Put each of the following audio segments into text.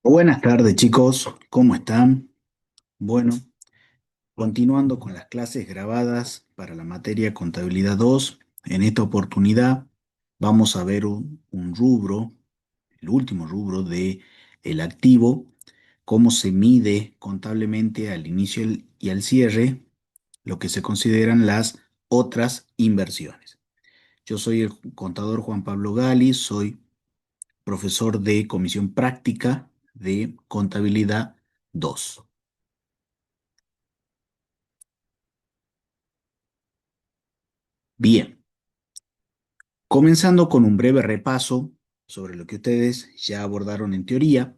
Buenas tardes, chicos. ¿Cómo están? Bueno, continuando con las clases grabadas para la materia Contabilidad 2, en esta oportunidad vamos a ver un rubro, el último rubro de el activo, cómo se mide contablemente al inicio y al cierre, lo que se consideran las otras inversiones. Yo soy el contador Juan Pablo Gali, soy profesor de Comisión Práctica de Contabilidad 2. Bien, comenzando con un breve repaso sobre lo que ustedes ya abordaron en teoría,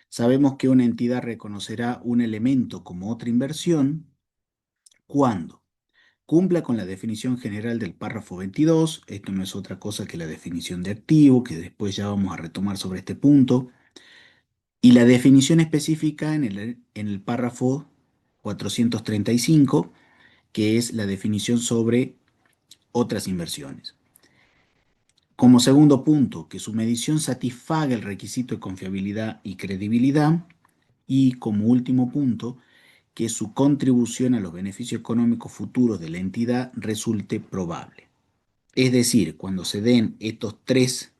sabemos que una entidad reconocerá un elemento como otra inversión cuando cumpla con la definición general del párrafo 22. Esto no es otra cosa que la definición de activo, que después ya vamos a retomar sobre este punto, y la definición específica en el párrafo 435, que es la definición sobre otras inversiones. Como segundo punto, que su medición satisfaga el requisito de confiabilidad y credibilidad. Y como último punto, que su contribución a los beneficios económicos futuros de la entidad resulte probable. Es decir, cuando se den estos tres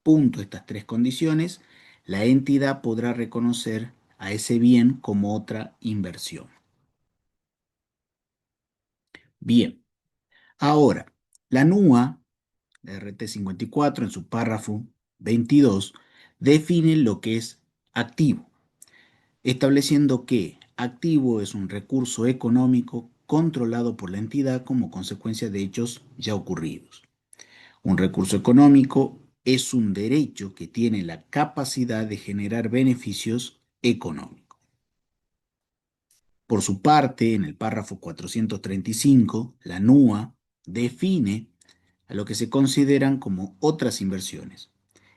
puntos, estas tres condiciones, la entidad podrá reconocer a ese bien como otra inversión. Bien, ahora, la NUA, la RT 54, en su párrafo 22, define lo que es activo, estableciendo que activo es un recurso económico controlado por la entidad como consecuencia de hechos ya ocurridos. Un recurso económico es un derecho que tiene la capacidad de generar beneficios económicos. Por su parte, en el párrafo 435, la NUA define a lo que se consideran como otras inversiones,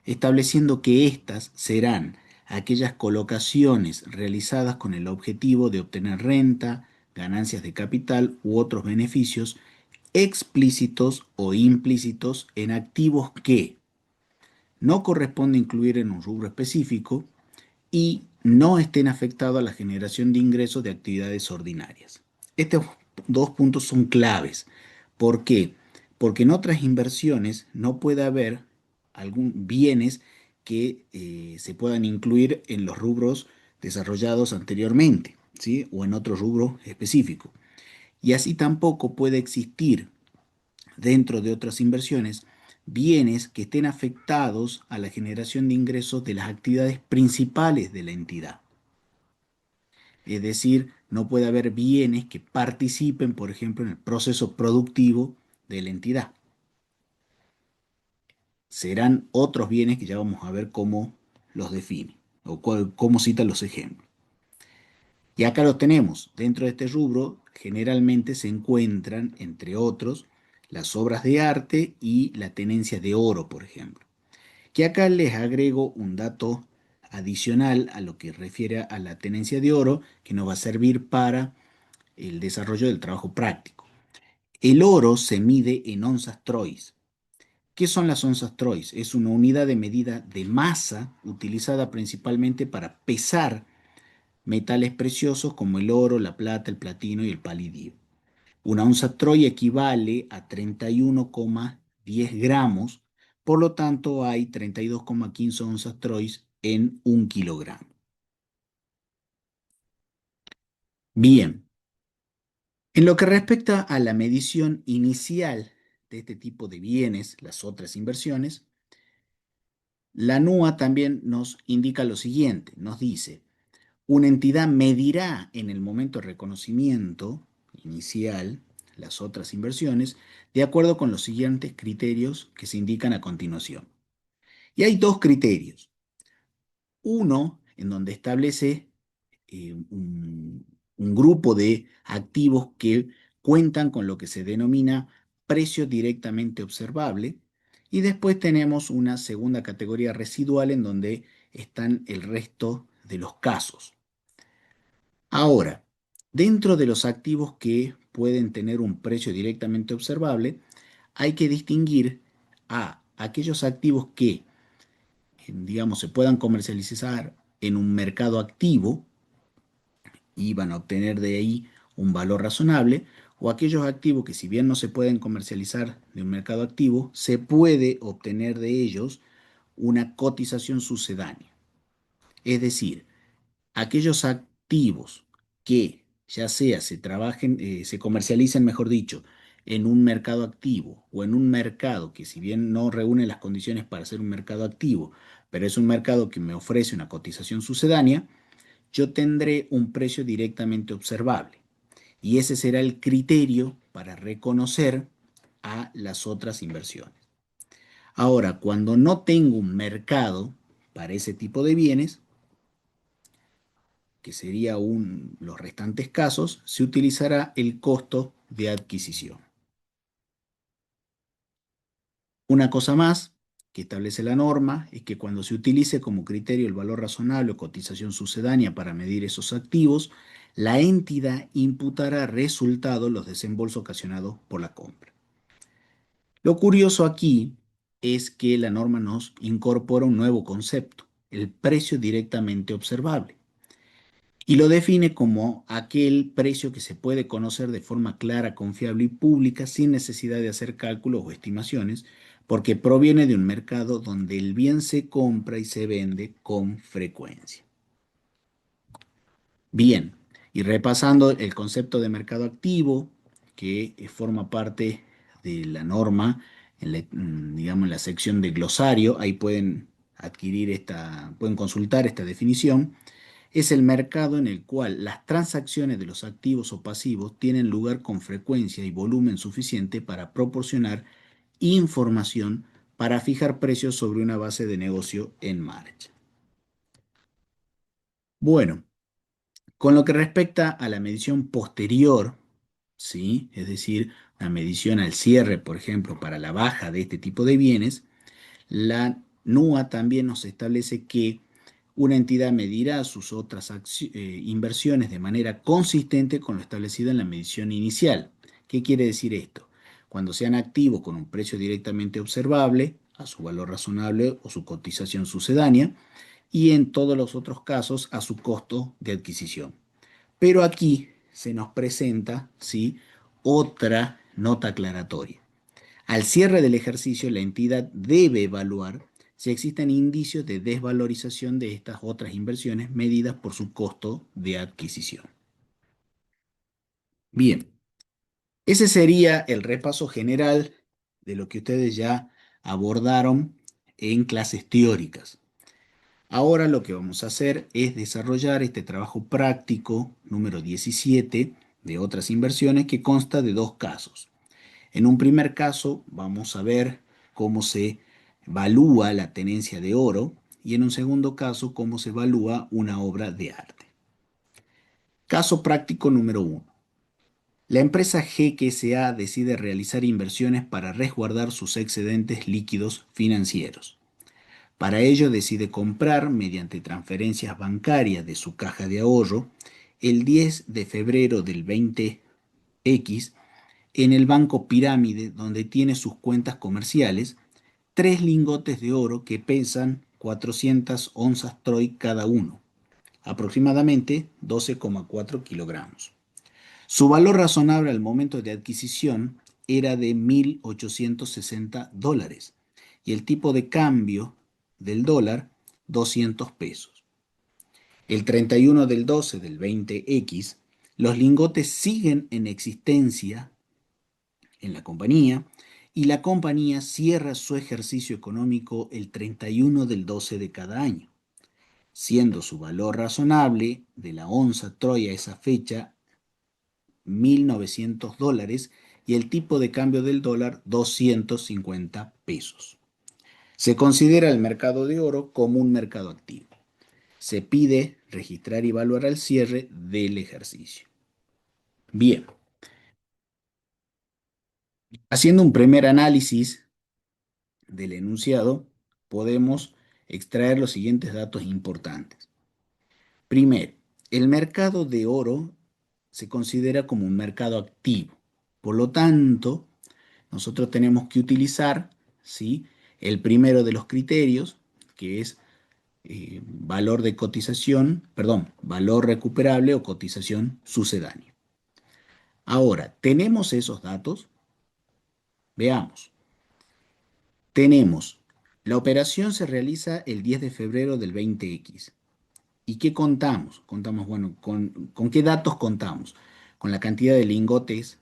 estableciendo que éstas serán aquellas colocaciones realizadas con el objetivo de obtener renta, ganancias de capital u otros beneficios explícitos o implícitos en activos que no corresponde incluir en un rubro específico y no estén afectados a la generación de ingresos de actividades ordinarias. Estos dos puntos son claves. ¿Por qué? Porque en otras inversiones no puede haber algún bienes que se puedan incluir en los rubros desarrollados anteriormente, ¿sí? O en otro rubro específico. Y así tampoco puede existir dentro de otras inversiones bienes que estén afectados a la generación de ingresos de las actividades principales de la entidad. Es decir, no puede haber bienes que participen, por ejemplo, en el proceso productivo de la entidad. Serán otros bienes que ya vamos a ver cómo los define o cómo cita los ejemplos. Y acá los tenemos. Dentro de este rubro generalmente se encuentran, entre otros, las obras de arte y la tenencia de oro, por ejemplo. Que acá les agrego un dato adicional a lo que refiere a la tenencia de oro, que nos va a servir para el desarrollo del trabajo práctico. El oro se mide en onzas troys. ¿Qué son las onzas troys? Es una unidad de medida de masa utilizada principalmente para pesar metales preciosos como el oro, la plata, el platino y el palidio. Una onza troy equivale a 31,10 gramos, por lo tanto hay 32,15 onzas troys en un kilogramo. Bien, en lo que respecta a la medición inicial de este tipo de bienes, las otras inversiones, la NUA también nos indica lo siguiente, nos dice, una entidad medirá en el momento de reconocimiento inicial las otras inversiones de acuerdo con los siguientes criterios que se indican a continuación. Y hay dos criterios. Uno, en donde establece un grupo de activos que cuentan con lo que se denomina precio directamente observable. Y después tenemos una segunda categoría residual en donde están el resto de los casos. Ahora, dentro de los activos que pueden tener un precio directamente observable, hay que distinguir a aquellos activos que digamos, se puedan comercializar en un mercado activo y van a obtener de ahí un valor razonable, o aquellos activos que si bien no se pueden comercializar de un mercado activo, se puede obtener de ellos una cotización sucedánea. Es decir, aquellos activos que ya sea se trabajen, se comercialicen, mejor dicho, en un mercado activo o en un mercado que si bien no reúne las condiciones para ser un mercado activo, pero es un mercado que me ofrece una cotización sucedánea, yo tendré un precio directamente observable. Y ese será el criterio para reconocer a las otras inversiones. Ahora, cuando no tengo un mercado para ese tipo de bienes, que sería los restantes casos, se utilizará el costo de adquisición. Una cosa más que establece la norma es que cuando se utilice como criterio el valor razonable o cotización sucedánea para medir esos activos, la entidad imputará resultado los desembolsos ocasionados por la compra. Lo curioso aquí es que la norma nos incorpora un nuevo concepto, el precio directamente observable, y lo define como aquel precio que se puede conocer de forma clara, confiable y pública sin necesidad de hacer cálculos o estimaciones, porque proviene de un mercado donde el bien se compra y se vende con frecuencia. Bien, y repasando el concepto de mercado activo, que forma parte de la norma, digamos en la sección de glosario, ahí pueden adquirir pueden consultar esta definición, es el mercado en el cual las transacciones de los activos o pasivos tienen lugar con frecuencia y volumen suficiente para proporcionar información para fijar precios sobre una base de negocio en marcha. Bueno, con lo que respecta a la medición posterior, ¿sí? Es decir, la medición al cierre, por ejemplo, para la baja de este tipo de bienes, la NUA también nos establece que una entidad medirá sus otras inversiones de manera consistente con lo establecido en la medición inicial. ¿Qué quiere decir esto? Cuando sean activos con un precio directamente observable, a su valor razonable o su cotización sucedánea, y en todos los otros casos a su costo de adquisición. Pero aquí se nos presenta, ¿sí?, otra nota aclaratoria. Al cierre del ejercicio, la entidad debe evaluar si existen indicios de desvalorización de estas otras inversiones medidas por su costo de adquisición. Bien, ese sería el repaso general de lo que ustedes ya abordaron en clases teóricas. Ahora lo que vamos a hacer es desarrollar este trabajo práctico número 17 de otras inversiones que consta de dos casos. En un primer caso vamos a ver cómo se evalúa la tenencia de oro y en un segundo caso cómo se evalúa una obra de arte. Caso práctico número 1. La empresa GQSA decide realizar inversiones para resguardar sus excedentes líquidos financieros. Para ello decide comprar, mediante transferencias bancarias de su caja de ahorro, el 10 de febrero del 20X, en el Banco Pirámide, donde tiene sus cuentas comerciales, 3 lingotes de oro que pesan 400 onzas Troy cada uno, aproximadamente 12,4 kilogramos. Su valor razonable al momento de adquisición era de $1.860 y el tipo de cambio del dólar 200 pesos. El 31 del 12 del 20X, los lingotes siguen en existencia en la compañía y la compañía cierra su ejercicio económico el 31 del 12 de cada año, siendo su valor razonable de la onza Troy a esa fecha $1.900 y el tipo de cambio del dólar 250 pesos. Se considera el mercado de oro como un mercado activo. Se pide registrar y evaluar al cierre del ejercicio. Bien, haciendo un primer análisis del enunciado, podemos extraer los siguientes datos importantes. Primero, el mercado de oro se considera como un mercado activo. Por lo tanto, nosotros tenemos que utilizar, ¿sí?, el primero de los criterios, que es valor de cotización, perdón, valor recuperable o cotización sucedánea. Ahora, ¿tenemos esos datos? Veamos. Tenemos, la operación se realiza el 10 de febrero del 20X. ¿Y qué contamos? Contamos, bueno, ¿con qué datos contamos? Con la cantidad de lingotes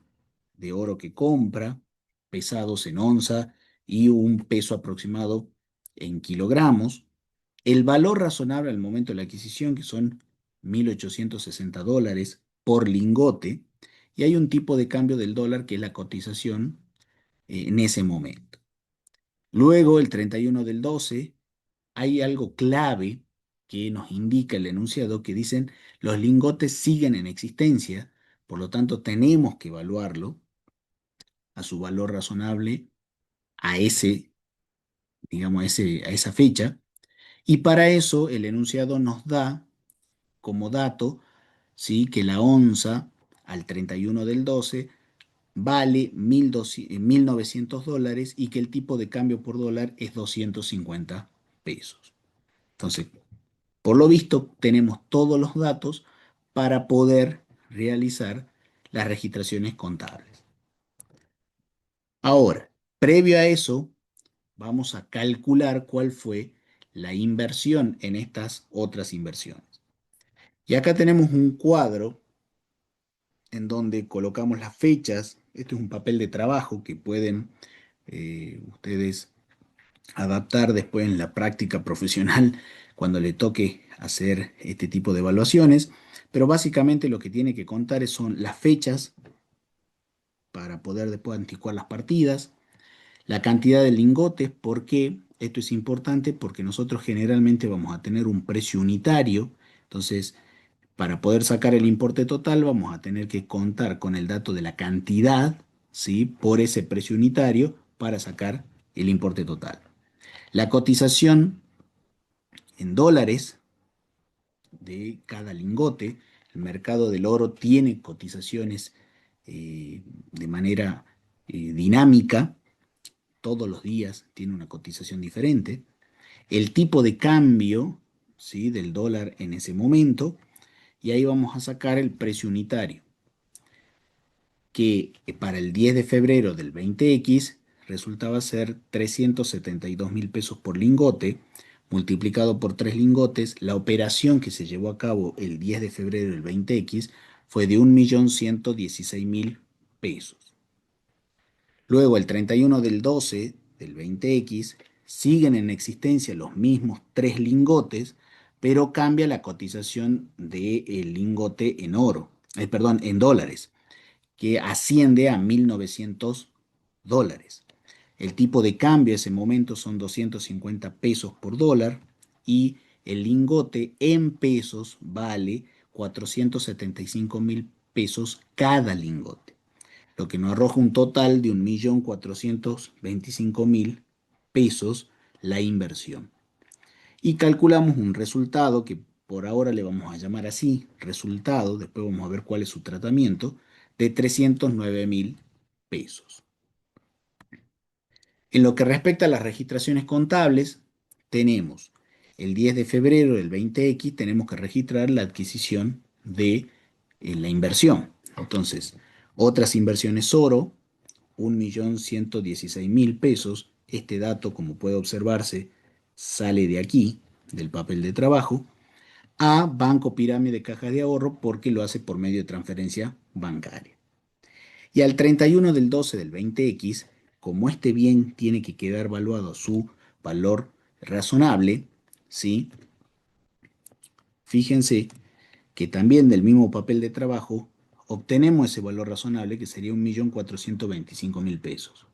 de oro que compra, pesados en onza y un peso aproximado en kilogramos. El valor razonable al momento de la adquisición, que son $1.860 por lingote, y hay un tipo de cambio del dólar que es la cotización en ese momento. Luego, el 31 del 12, hay algo clave que nos indica el enunciado que dicen los lingotes siguen en existencia, por lo tanto tenemos que evaluarlo a su valor razonable a ese, digamos, a esa fecha, y para eso el enunciado nos da como dato, ¿sí?, que la onza al 31 del 12 vale $1.900 y que el tipo de cambio por dólar es 250 pesos. Entonces, por lo visto, tenemos todos los datos para poder realizar las registraciones contables. Ahora, previo a eso, vamos a calcular cuál fue la inversión en estas otras inversiones. Y acá tenemos un cuadro en donde colocamos las fechas. Este es un papel de trabajo que pueden ustedes adaptar después en la práctica profesional cuando le toque hacer este tipo de evaluaciones. Pero básicamente lo que tiene que contar son las fechas para poder después anticuar las partidas, la cantidad de lingotes. ¿Por qué? Esto es importante porque nosotros generalmente vamos a tener un precio unitario. Entonces, para poder sacar el importe total, vamos a tener que contar con el dato de la cantidad, ¿sí?, por ese precio unitario para sacar el importe total. La cotización en dólares de cada lingote. El mercado del oro tiene cotizaciones de manera dinámica. Todos los días tiene una cotización diferente. El tipo de cambio, ¿sí?, del dólar en ese momento. Y ahí vamos a sacar el precio unitario, que para el 10 de febrero del 20X resultaba ser 372 mil pesos por lingote, multiplicado por 3 lingotes. La operación que se llevó a cabo el 10 de febrero del 20X fue de 1.116.000 pesos. Luego, el 31 del 12 del 20X, siguen en existencia los mismos 3 lingotes, pero cambia la cotización del lingote en oro, perdón, en dólares, que asciende a $1.900. El tipo de cambio en ese momento son 250 pesos por dólar y el lingote en pesos vale 475.000 pesos cada lingote, lo que nos arroja un total de 1.425.000 pesos la inversión. Y calculamos un resultado que por ahora le vamos a llamar así, resultado, después vamos a ver cuál es su tratamiento, de 309.000 pesos. En lo que respecta a las registraciones contables, tenemos el 10 de febrero del 20X, tenemos que registrar la adquisición de la inversión. Entonces, otras inversiones oro, 1.116.000 pesos. Este dato, como puede observarse, sale de aquí, del papel de trabajo, a Banco Pirámide Caja de Ahorro porque lo hace por medio de transferencia bancaria. Y al 31 del 12 del 20X, como este bien tiene que quedar valuado a su valor razonable, ¿sí?, fíjense que también del mismo papel de trabajo obtenemos ese valor razonable que sería 1.425.000 pesos.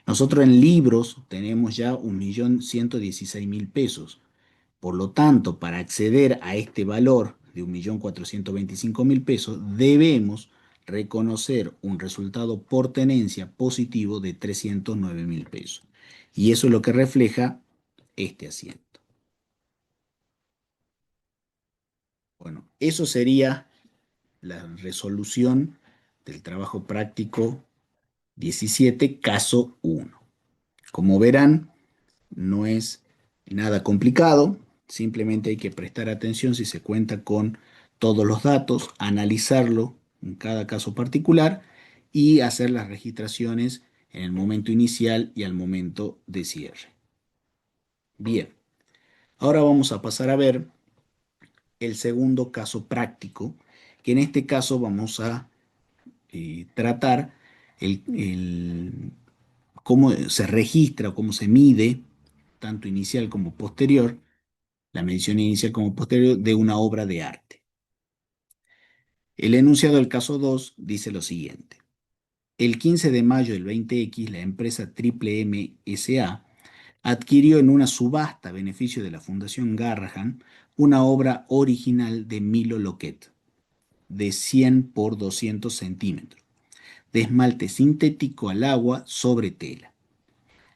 Nosotros en libros tenemos ya 1.116.000 pesos. Por lo tanto, para acceder a este valor de 1.425.000 pesos, debemos reconocer un resultado por tenencia positivo de 309.000 pesos. Y eso es lo que refleja este asiento. Bueno, eso sería la resolución del trabajo práctico 17, caso 1. Como verán, no es Nada complicado, simplemente hay que prestar atención si se cuenta con todos los datos, analizarlo en cada caso particular y hacer las registraciones en el momento inicial y al momento de cierre. Bien, ahora vamos a pasar a ver el segundo caso práctico, que en este caso vamos a tratar cómo se registra, cómo se mide, tanto inicial como posterior, la medición inicial como posterior de una obra de arte. El enunciado del caso 2 dice lo siguiente. El 15 de mayo del 20X, la empresa Triple M S.A. adquirió en una subasta a beneficio de la Fundación Garrahan una obra original de Milo Loquet de 100 por 200 centímetros, de esmalte sintético al agua sobre tela.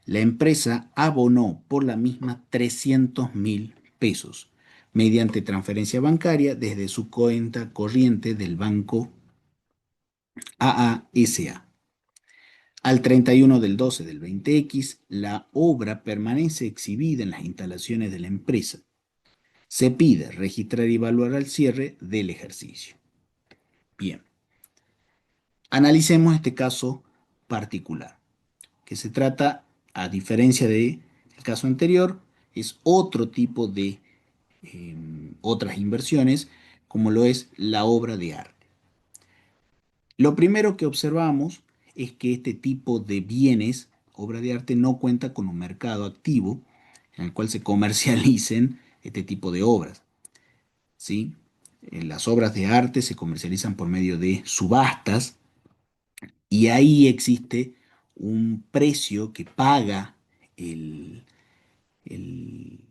La empresa abonó por la misma 300.000 pesos mediante transferencia bancaria desde su cuenta corriente del banco AASA. Al 31 del 12 del 20X, la obra permanece exhibida en las instalaciones de la empresa. Se pide registrar y evaluar al cierre del ejercicio. Bien, analicemos este caso particular, que se trata, a diferencia del caso anterior, es otro tipo de otras inversiones, como lo es la obra de arte. Lo primero que observamos es que este tipo de bienes, obra de arte, no cuenta con un mercado activo en el cual se comercialicen este tipo de obras, ¿sí? Las obras de arte se comercializan por medio de subastas y ahí existe un precio que paga el, el,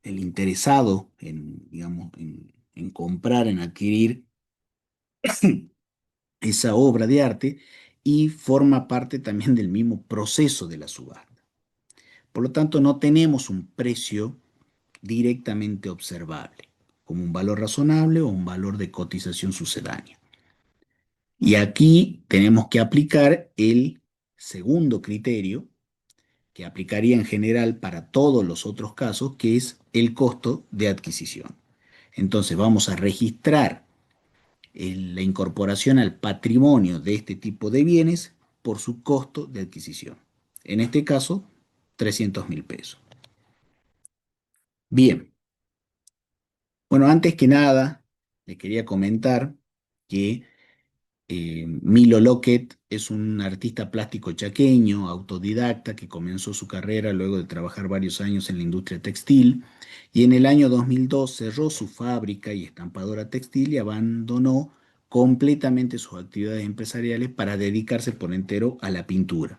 el interesado en, digamos, en comprar, en adquirir esa obra de arte y forma parte también del mismo proceso de la subasta. Por lo tanto, no tenemos un precio directamente observable, como un valor razonable o un valor de cotización sucedánea. Y aquí tenemos que aplicar el segundo criterio, que aplicaría en general para todos los otros casos, que es el costo de adquisición. Entonces vamos a registrar la incorporación al patrimonio de este tipo de bienes por su costo de adquisición. En este caso, 300.000 pesos. Bien, bueno, antes que nada, le quería comentar que Milo Lockett es un artista plástico chaqueño, autodidacta, que comenzó su carrera luego de trabajar varios años en la industria textil y en el año 2002 cerró su fábrica y estampadora textil y abandonó completamente sus actividades empresariales para dedicarse por entero a la pintura.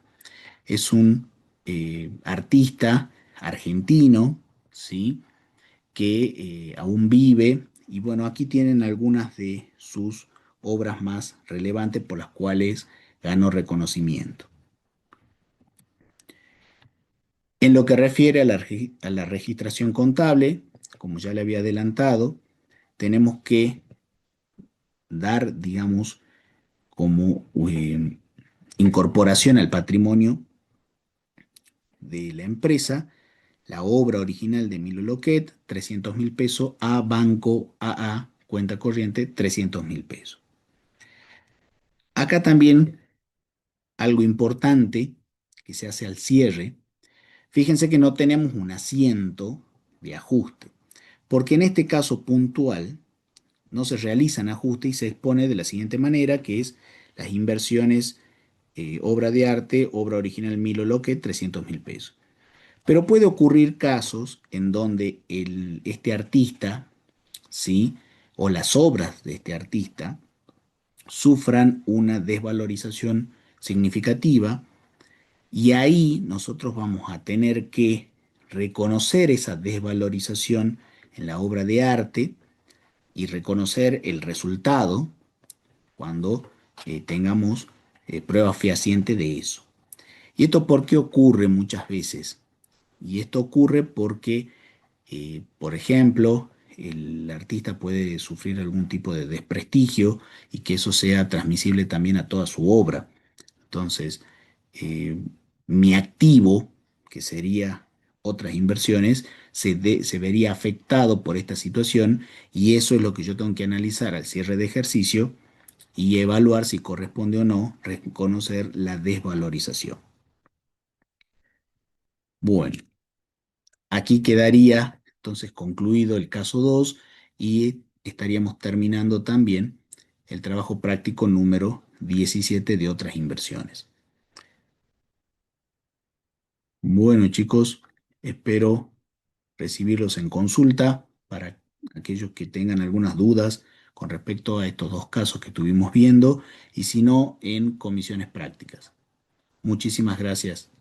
Es un artista argentino, ¿sí? Que aún vive. Y bueno, aquí tienen algunas de sus obras más relevantes por las cuales ganó reconocimiento. En lo que refiere a la registración contable, como ya le había adelantado, tenemos que dar, digamos, como incorporación al patrimonio de la empresa la obra original de Milo Loquet, 300.000 pesos, a Banco AA, cuenta corriente, 300.000 pesos. Acá también algo importante que se hace al cierre. Fíjense que no tenemos un asiento de ajuste, porque en este caso puntual no se realizan ajustes y se expone de la siguiente manera, que es las inversiones, obra de arte, obra original Milo Loquet, 300.000 pesos. Pero puede ocurrir casos en donde este artista, ¿sí? O las obras de este artista sufran una desvalorización significativa y ahí nosotros vamos a tener que reconocer esa desvalorización en la obra de arte y reconocer el resultado cuando tengamos prueba fehaciente de eso. ¿Y esto por qué ocurre muchas veces? Y esto ocurre porque, por ejemplo, el artista puede sufrir algún tipo de desprestigio y que eso sea transmisible también a toda su obra. Entonces, mi activo, que sería otras inversiones se vería afectado por esta situación y eso es lo que yo tengo que analizar al cierre de ejercicio y evaluar si corresponde o no reconocer la desvalorización. Bueno, aquí quedaría entonces concluido el caso 2 y estaríamos terminando también el trabajo práctico número 17 de otras inversiones. Bueno, chicos, espero recibirlos en consulta para aquellos que tengan algunas dudas con respecto a estos dos casos que estuvimos viendo y si no, en comisiones prácticas. Muchísimas gracias.